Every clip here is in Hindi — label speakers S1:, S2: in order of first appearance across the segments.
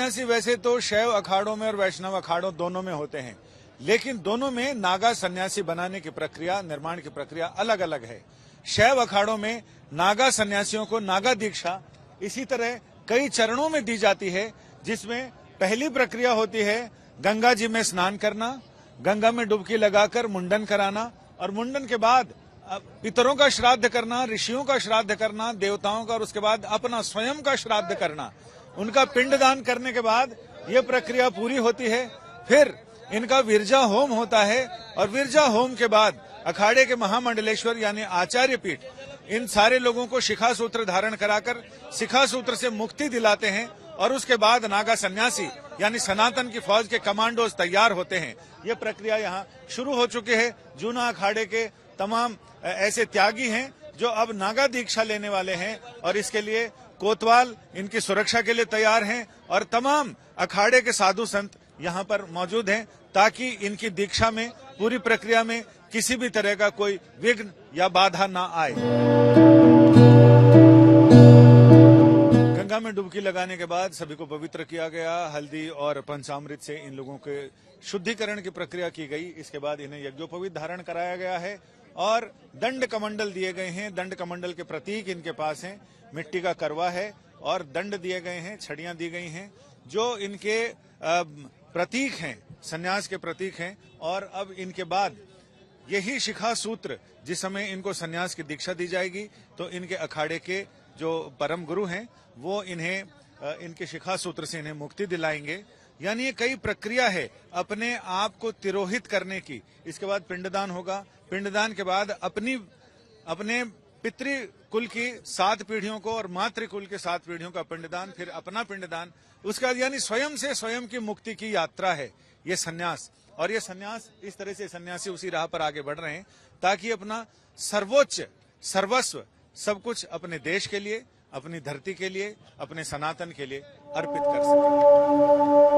S1: सन्यासी वैसे तो शैव अखाड़ों में और वैष्णव अखाड़ों दोनों में होते हैं, लेकिन दोनों में नागा सन्यासी बनाने की प्रक्रिया, निर्माण की प्रक्रिया अलग अलग है। शैव अखाड़ों में नागा सन्यासियों को नागा दीक्षा इसी तरह कई चरणों में दी जाती है, जिसमें पहली प्रक्रिया होती है गंगा जी में स्नान करना, गंगा में डुबकी लगाकर मुंडन कराना, और मुंडन के बाद पितरों का श्राद्ध करना, ऋषियों का श्राद्ध करना, देवताओं का, और उसके बाद अपना स्वयं का श्राद्ध करना। उनका पिंडदान करने के बाद ये प्रक्रिया पूरी होती है। फिर इनका विरजा होम होता है, और विरजा होम के बाद अखाड़े के महामंडलेश्वर यानी आचार्य पीठ इन सारे लोगों को शिखा सूत्र धारण कराकर शिखा सूत्र से मुक्ति दिलाते हैं, और उसके बाद नागा सन्यासी यानी सनातन की फौज के कमांडोज तैयार होते हैं। ये प्रक्रिया यहाँ शुरू हो चुकी है। जूना अखाड़े के तमाम ऐसे त्यागी हैं जो अब नागा दीक्षा लेने वाले हैं, और इसके लिए कोतवाल इनकी सुरक्षा के लिए तैयार हैं, और तमाम अखाड़े के साधु संत यहाँ पर मौजूद हैं, ताकि इनकी दीक्षा में, पूरी प्रक्रिया में किसी भी तरह का कोई विघ्न या बाधा ना आए। गंगा में डुबकी लगाने के बाद सभी को पवित्र किया गया। हल्दी और पंचामृत से इन लोगों के शुद्धिकरण की प्रक्रिया की गई। इसके बाद इन्हें यज्ञोपवीत धारण कराया गया है, और दंड कमंडल दिए गए हैं। दंड कमंडल के प्रतीक इनके पास हैं। मिट्टी का करवा है और दंड दिए गए हैं, छड़ियां दी गई हैं, जो इनके प्रतीक हैं, सन्यास के प्रतीक हैं। और अब इनके बाद यही शिखा सूत्र, जिस समय इनको सन्यास की दीक्षा दी जाएगी, तो इनके अखाड़े के जो परम गुरु हैं वो इन्हें इनके शिखा सूत्र से इन्हें मुक्ति दिलाएंगे। यानी ये कई प्रक्रिया है अपने आप को तिरोहित करने की। इसके बाद पिंडदान होगा। पिंडदान के बाद अपने पितृ कुल की 7 पीढ़ियों को और मातृ कुल के 7 पीढ़ियों का पिंडदान, फिर अपना पिंडदान। उसके बाद यानी स्वयं से स्वयं की मुक्ति की यात्रा है ये सन्यास। और ये सन्यास, इस तरह से सन्यासी उसी राह पर आगे बढ़ रहे हैं, ताकि अपना सर्वोच्च सर्वस्व सब कुछ अपने देश के लिए, अपनी धरती के लिए, अपने सनातन के लिए अर्पित कर सकें।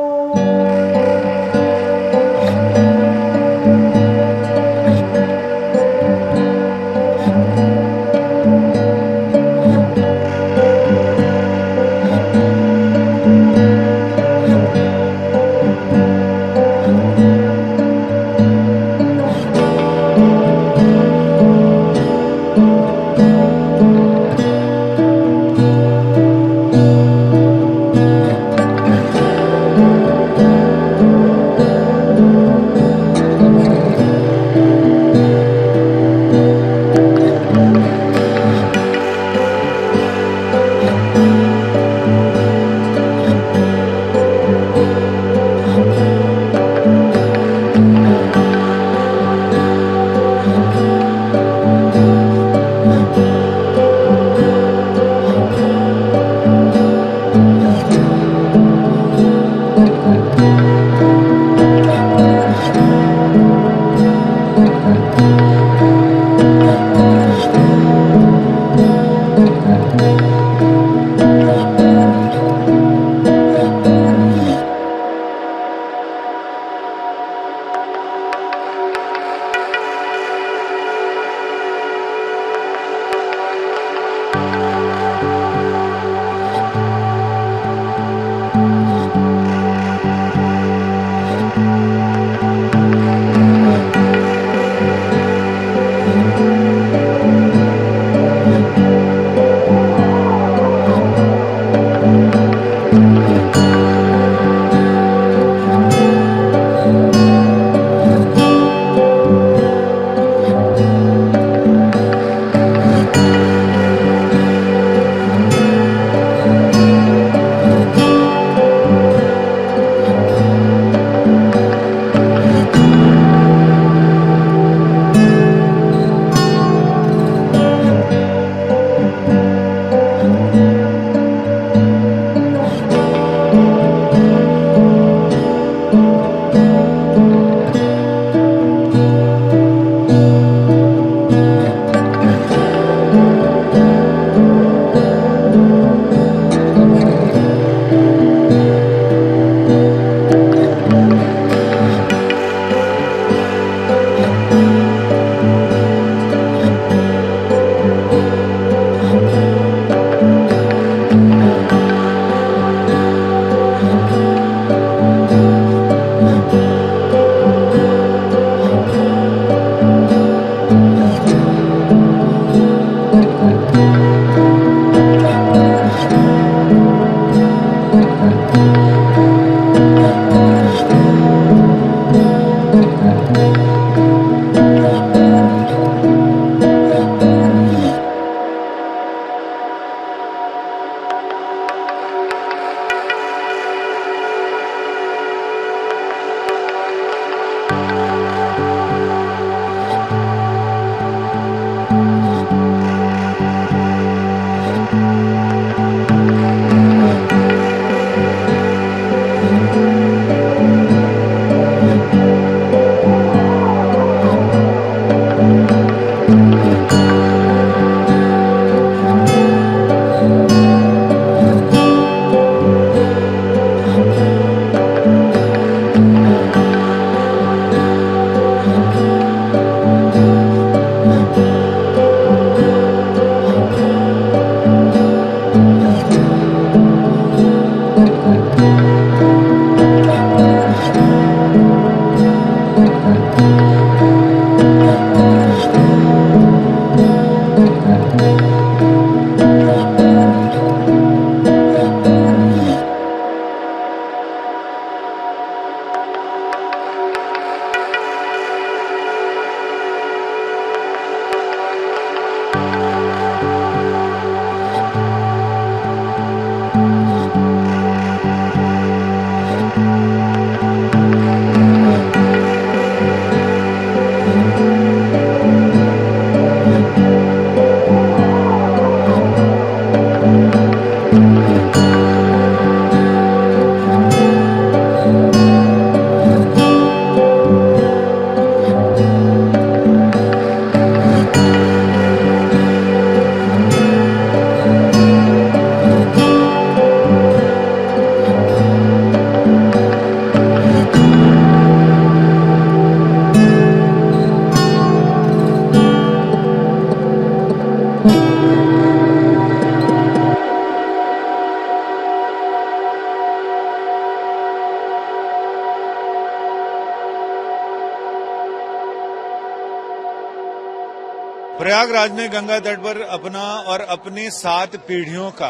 S1: प्रयागराज में गंगा तट पर अपना और अपनी 7 पीढ़ियों का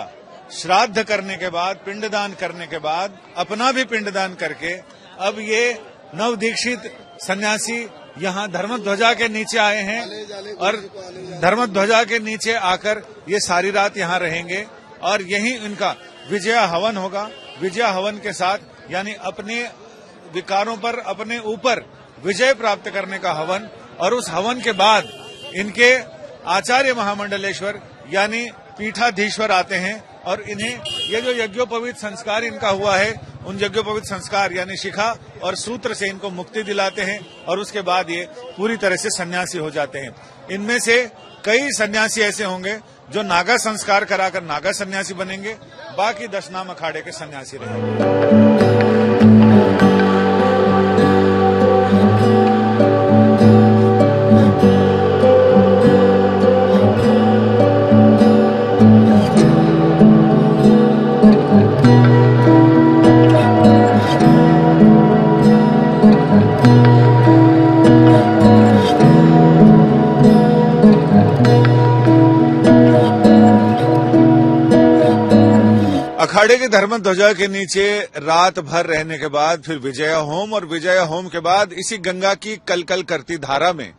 S1: श्राद्ध करने के बाद, पिंडदान करने के बाद, अपना भी पिंडदान करके अब ये नवदीक्षित सन्यासी यहाँ धर्मध्वजा के नीचे आए हैं और धर्मध्वजा के नीचे आकर ये सारी रात यहाँ रहेंगे और यही इनका विजय हवन होगा। विजय हवन के साथ यानी अपने विकारों पर, अपने ऊपर विजय प्राप्त करने का हवन, और उस हवन के बाद इनके आचार्य महामंडलेश्वर यानी पीठाधीश्वर आते हैं और इन्हें ये जो यज्ञोपवीत संस्कार इनका हुआ है, उन यज्ञोपवीत संस्कार यानी शिखा और सूत्र से इनको मुक्ति दिलाते हैं और उसके बाद ये पूरी तरह से सन्यासी हो जाते हैं। इनमें से कई सन्यासी ऐसे होंगे जो नागा संस्कार कराकर नागा सन्यासी बनेंगे, बाकी 10 नाम अखाड़े के सन्यासी रहेंगे। अखाड़े के धर्मध्वजा के नीचे रात भर रहने के बाद फिर विजय होम, और विजय होम के बाद इसी गंगा की कलकल करती धारा में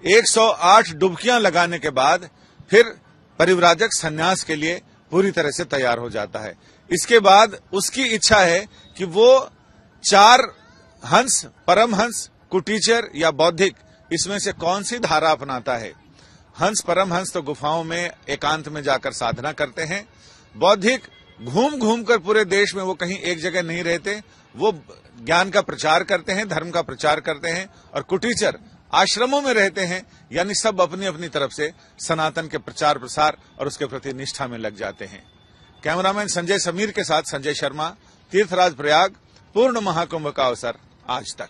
S1: 108 डुबकियां लगाने के बाद फिर परिव्राजक संन्यास के लिए पूरी तरह से तैयार हो जाता है। इसके बाद उसकी इच्छा है कि वो 4 हंस, परमहंस, कुटीचर या बौद्धिक, इसमें से कौन सी धारा अपनाता है। हंस, परमहंस तो गुफाओं में एकांत में जाकर साधना करते हैं। बौद्धिक घूम घूम कर पूरे देश में, वो कहीं एक जगह नहीं रहते, वो ज्ञान का प्रचार करते हैं, धर्म का प्रचार करते हैं। और कुटीचर आश्रमों में रहते हैं, यानी सब अपनी अपनी तरफ से सनातन के प्रचार प्रसार और उसके प्रति निष्ठा में लग जाते हैं। कैमरामैन संजय समीर के साथ संजय शर्मा, तीर्थराज प्रयाग, पूर्ण महाकुंभ का अवसर आज तक।